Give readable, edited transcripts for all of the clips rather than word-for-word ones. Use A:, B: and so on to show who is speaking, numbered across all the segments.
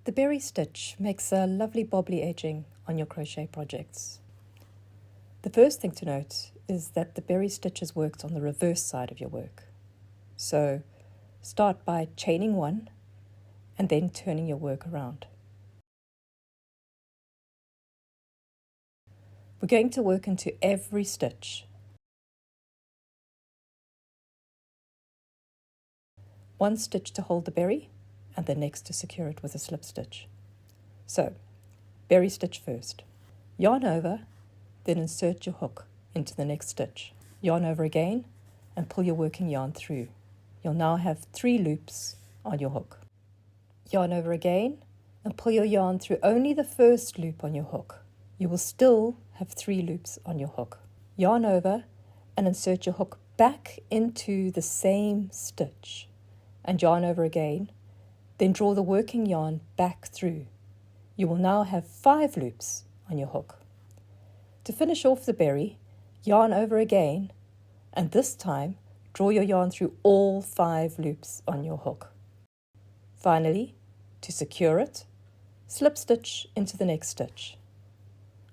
A: The berry stitch makes a lovely bobbly edging on your crochet projects. The first thing to note is that the berry stitch is worked on the reverse side of your work. So start by chaining one and then turning your work around. We're going to work into every stitch. One stitch to hold the berry and the next to secure it with a slip stitch. So, berry stitch first. Yarn over, then insert your hook into the next stitch. Yarn over again and pull your working yarn through. You'll now have 3 loops on your hook. Yarn over again and pull your yarn through only the first loop on your hook. You will still have 3 loops on your hook. Yarn over and insert your hook back into the same stitch and yarn over again, then draw the working yarn back through. You will now have 5 loops on your hook. To finish off the berry, yarn over again and this time draw your yarn through all 5 loops on your hook. Finally, to secure it, slip stitch into the next stitch.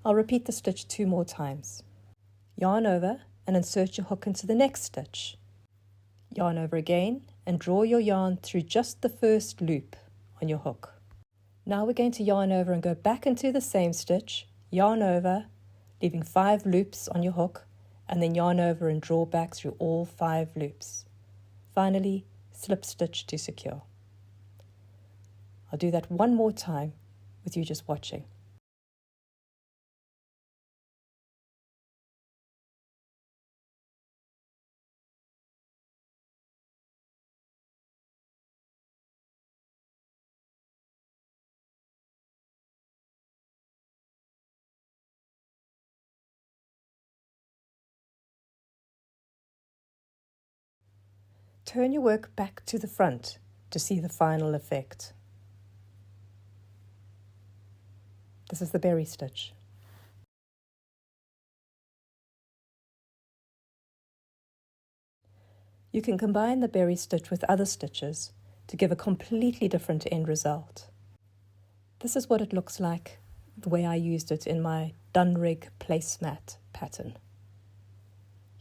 A: I'll repeat the stitch 2 more times. Yarn over and insert your hook into the next stitch. Yarn over again and draw your yarn through just the first loop on your hook. Now we're going to yarn over and go back into the same stitch, yarn over, leaving 5 loops on your hook, and then yarn over and draw back through all 5 loops. Finally, slip stitch to secure. I'll do that one more time with you just watching. Turn your work back to the front to see the final effect. This is the berry stitch. You can combine the berry stitch with other stitches to give a completely different end result. This is what it looks like the way I used it in my Dun Rig Placemat pattern.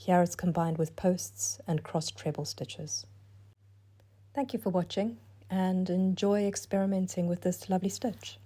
A: Here it's combined with posts and cross treble stitches. Thank you for watching and enjoy experimenting with this lovely stitch.